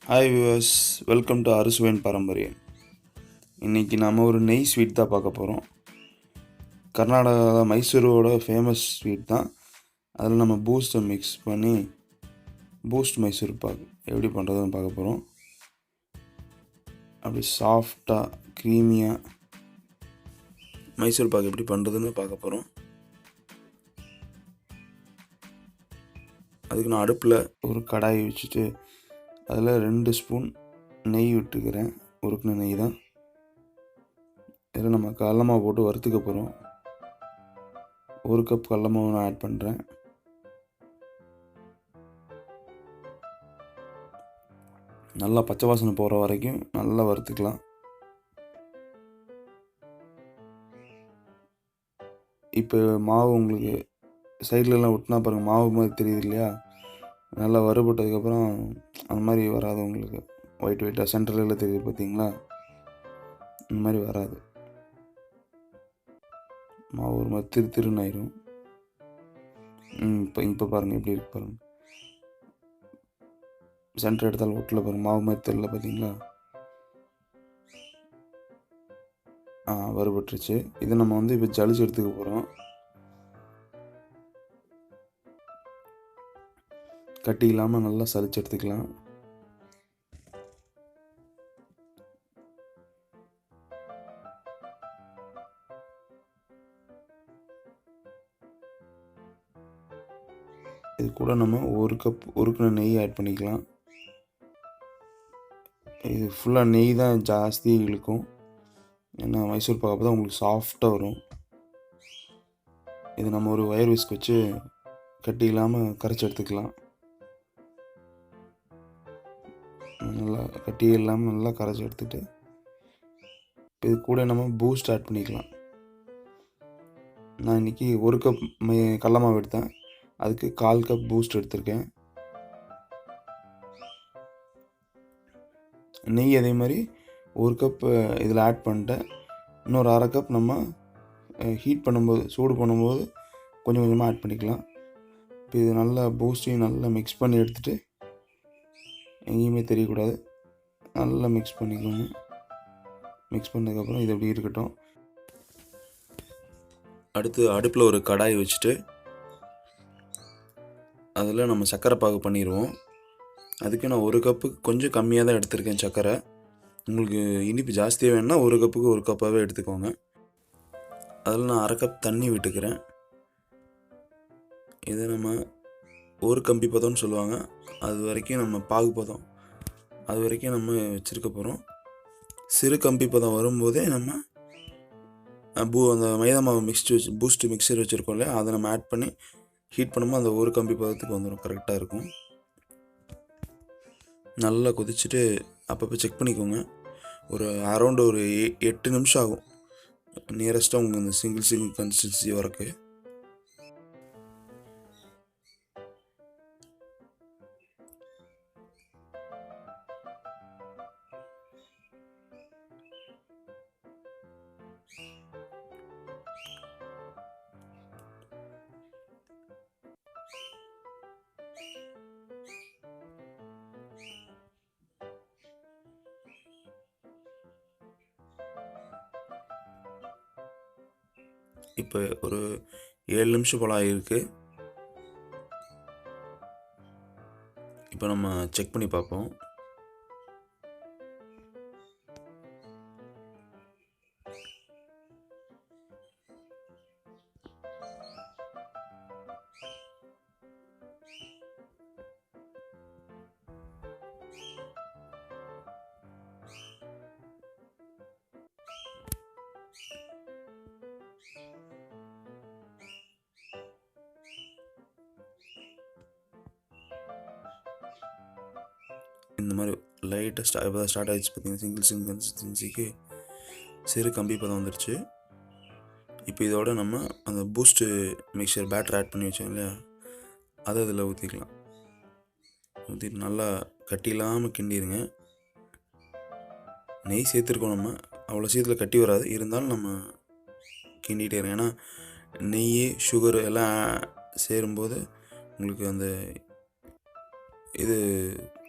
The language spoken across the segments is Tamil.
ஹாய் வியூவர்ஸ், வெல்கம் டு அறுசுவையின் பாரம்பரியம். இன்றைக்கி நாம் ஒரு நெய் ஸ்வீட் தான் பார்க்க போகிறோம். கர்நாடகாவில் மைசூரோட ஃபேமஸ் ஸ்வீட் தான். அதில் நம்ம பூஸ்ட்டை மிக்ஸ் பண்ணி பூஸ்ட் மைசூர் பாக்கு எப்படி பண்ணுறதுன்னு பார்க்க போகிறோம். அப்படி சாஃப்டாக க்ரீமியாக மைசூர் பாக்கு எப்படி பண்ணுறதுன்னு பார்க்க போகிறோம். அதுக்கு நான் அடுப்பில் ஒரு கடாயை வச்சுட்டு அதில் 2 ஸ்பூன் நெய் விட்டுக்கிறேன். உருக்குன நெய் தான். இதில் நம்ம கடல மாவு போட்டு வறுத்துக்க போகிறோம். 1 கப் கடல மாவு நான் ஆட் பண்ணுறேன். நல்லா பச்சை வாசனை போகிற வரைக்கும் நல்லா வறுத்துக்கலாம். இப்போ மாவு உங்களுக்கு சைட்லலாம் ஒட்டினா பாருங்கள், மாவு மாதிரி தெரியுது இல்லையா? நல்லா வறுபட்டதுக்கப்புறம் அந்த மாதிரி வராது உங்களுக்கு. ஒயிட்டாக சென்டரில் தெரியுது பார்த்தீங்களா? இந்த மாதிரி வராது. மாவு ஒரு மாதிரி திருன்னு ஆயிரும். இப்போ பாருங்கள் எப்படி இருக்கு பாருங்கள். சென்டர் எடுத்தாலும் ஒட்டில் பாருங்கள், மாவு மாதிரி தெரியல பார்த்தீங்களா? வறுபட்டுருச்சு. இதை நம்ம இப்போ ஜலிச்சு எடுத்துக்க போகிறோம். கட்டி இல்லாமல் நல்லா சலிச்சு எடுத்துக்கலாம். இது கூட நம்ம 1 கப் உருக்குன நெய் ஆட் பண்ணிக்கலாம். இது ஃபுல்லாக நெய் தான் ஜாஸ்தி இழுக்கும். ஏன்னா மைசூர் பாக்கு அப்போ தான் உங்களுக்கு சாஃப்டாக வரும். இது நம்ம ஒரு வயர் விஸ்க் வச்சு கட்டி இல்லாமல் கரைச்சி எடுத்துக்கலாம். நல்லா கட்டி இல்லாமல் நல்லா கரைச்சி எடுத்துகிட்டு இது கூட நம்ம பூஸ்ட் ஆட் பண்ணிக்கலாம். நான் இன்றைக்கி 1 கப் கடல மாவு எடுத்தேன். அதுக்கு 1/4 கப் பூஸ்ட் எடுத்திருக்கேன். நெய் அதே மாதிரி 1 கப் இதில் ஆட் பண்ணிட்டேன். இன்னொரு 1/2 கப் நம்ம ஹீட் பண்ணும்போது, சூடு பண்ணும்போது கொஞ்சம் கொஞ்சமாக ஆட் பண்ணிக்கலாம். இப்போ இது நல்லா பூஸ்ட்டையும் நல்லா மிக்ஸ் பண்ணி எடுத்துகிட்டு எங்கேயுமே தெரியக்கூடாது, நல்லா மிக்ஸ் பண்ணிக்கோங்க. மிக்ஸ் பண்ணதுக்கப்புறம் இது எப்படி இருக்கட்டும். அடுத்து அடுப்பில் ஒரு கடாயை வச்சுட்டு அதில் நம்ம சர்க்கரை பாகு பண்ணிடுவோம். அதுக்கு நான் 1 கப்புக்கு கொஞ்சம் கம்மியாக தான் எடுத்திருக்கேன் சர்க்கரை. உங்களுக்கு இனிப்பு ஜாஸ்தியாக வேணுன்னா 1 கப்புக்கு 1 கப்பாகவே எடுத்துக்கோங்க. அதில் நான் 1/2 கப் தண்ணி விட்டுக்கிறேன். இதை நம்ம ஒரு கம்பி பதம்னு சொல்லுவாங்க, அது வரைக்கும் நம்ம பாகு பதம் அது வரைக்கும் நம்ம வச்சுருக்க போகிறோம். சிறு கம்பி பதம் வரும்போதே நம்ம அந்த மைதா மாவு பூஸ்ட் மிக்சர் வச்சுருக்கோம் இல்லையா, அதை நம்ம ஆட் பண்ணி ஹீட் பண்ணும்போது அந்த ஒரு கம்பி பதத்துக்கு வந்துடும், கரெக்டாக இருக்கும். நல்லா கொதிச்சுட்டு அப்பப்போ செக் பண்ணிக்கோங்க. ஒரு அரௌண்டு ஒரு 8 நிமிஷம் ஆகும் நியரஸ்ட்டாக உங்களுக்கு இந்த சிங்கிள் கன்சிஸ்டன்சி வரக்கு. இப்போ ஒரு 7 நிமிஷம் போல் ஆகிருக்கு. இப்போ நம்ம செக் பண்ணி பார்ப்போம். இந்த மாதிரி லைட்டாக ஸ்டார்ட் ஆகிடுச்சு பார்த்தீங்கன்னா, சிங்கிள் கன்சிஸ்டன்சிக்கு சிறு கம்பி பதம் வந்துடுச்சு. இப்போ இதோட நம்ம அந்த பூஸ்ட்டு மிக்சர் பேட்டர் ஆட் பண்ணி வச்சோம் இல்லையா, அதை அதில் ஊற்றிக்கலாம். ஊற்றிட்டு நல்லா கட்டி இல்லாமல் கிண்டிடுங்க. நெய் சேர்த்துருக்கோம், நம்ம அவ்வளோ சீக்கிரத்தில் கட்டி வராது, இருந்தாலும் நம்ம கிண்டிகிட்டே இருங்க. ஏன்னா நெய் சுகர் எல்லாம் சேரும்போது உங்களுக்கு அந்த இது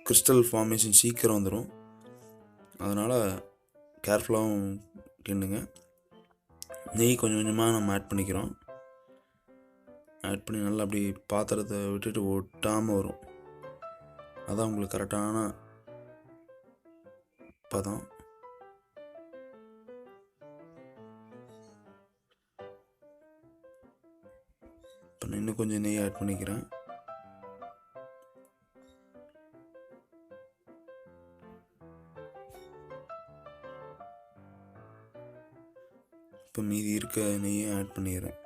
கிறிஸ்டல் ஃபார்மேஷன் சீக்கிரம் வந்துடும். அதனால் கேர்ஃபுல்லாகவும் கிண்டுங்க. நெய் கொஞ்சம் கொஞ்சமாக நம்ம ஆட் பண்ணிக்கிறோம். ஆட் பண்ணி நல்லா அப்படி பாத்திரத்தை விட்டுட்டு ஒட்டாமல் வரும். அதான் உங்களுக்கு கரெக்டான பதம். இப்போ நான் இன்னும் கொஞ்சம் நெய் ஆட் பண்ணிக்கிறேன். இப்போ மீதி இருக்க நெய்யை ஆட் பண்ணிடுறேன்.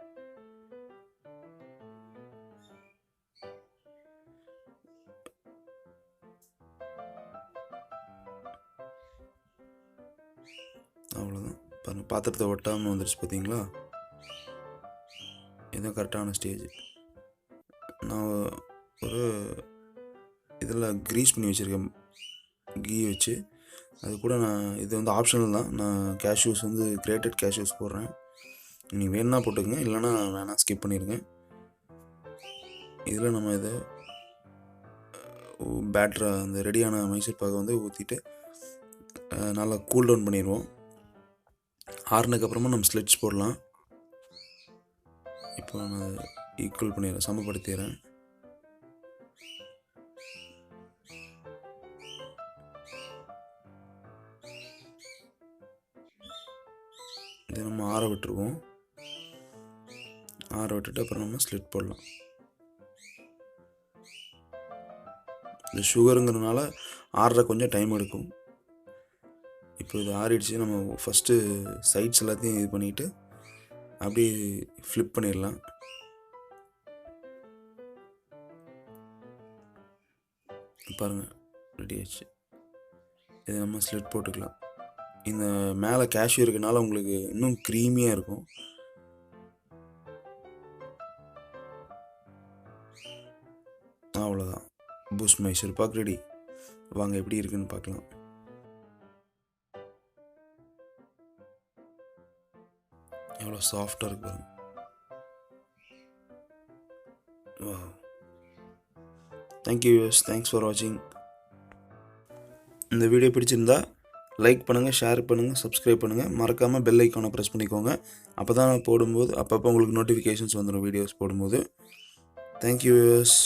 அவ்வளோதான். பாருங்கள், பாத்திரத்தை ஒட்டாமல் வந்துடுச்சு பார்த்தீங்களா? இதுதான் கரெக்டான ஸ்டேஜ். நான் ஒரு இதில் க்ரீஸ் பண்ணி வச்சுருக்கேன் கீ வச்சு. அது கூட நான் இது வந்து ஆப்ஷனல் தான். நான் கேஷ்யூஸ் வந்து கிரேட்டட் கேஷ்யூஸ் போடுறேன். நீங்கள் வேணுன்னா போட்டுக்கங்க, இல்லைன்னா வேணாம் ஸ்கிப் பண்ணிடுங்க. இதில் நம்ம இதை பேட்டரை அந்த ரெடியான மைசூர் பாகை வந்து ஊற்றிட்டு நல்லா கூல் டவுன் பண்ணிடுவோம். ஆறுனதுக்கப்புறமா நம்ம ஸ்லிட்ஸ் போடலாம். இப்போ நான் ஈக்குவல் பண்ணிடுறேன், சமப்படுத்திடுறேன். இதை நம்ம ஆற விட்டுருவோம். ஆற விட்டுட்டு அப்புறம் நம்ம ஸ்லிட் போடலாம். இந்த சுகருங்கிறதுனால ஆறுற கொஞ்சம் டைம் எடுக்கும். இப்போ இது ஆறிடுச்சு. நம்ம ஃபஸ்ட்டு சைட்ஸ் எல்லாத்தையும் இது பண்ணிவிட்டு அப்படியே ஃப்ளிப் பண்ணிடலாம். பாருங்கள், ரெடி ஆயிடுச்சு. இதை நம்ம ஸ்லிட் போட்டுக்கலாம். இந்த மேலே கேஷ்யூ இருக்கனால உங்களுக்கு இன்னும் க்ரீமியாக இருக்கும். அவ்வளோதான், பூஸ்ட் மைசூர் பாக் ரெடி. வாங்க எப்படி இருக்குன்னு பார்க்கலாம். எவ்வளோ சாஃப்டாக இருக்கு பாருங்க. தேங்க்யூ யூஸ், தேங்க்ஸ் ஃபார் வாட்சிங். இந்த வீடியோ பிடிச்சிருந்தா லைக் பண்ணுங்கள், ஷேர் பண்ணுங்கள், சப்ஸ்கிரைப் பண்ணுங்கள். மறக்காமல் பெல் ஐக்கானை ப்ரெஸ் பண்ணிக்கோங்க. அப்போ தான் நான் போடும்போது அப்பப்போ உங்களுக்கு நோட்டிஃபிகேஷன்ஸ் வந்துடும் வீடியோஸ் போடும்போது. Thank you use.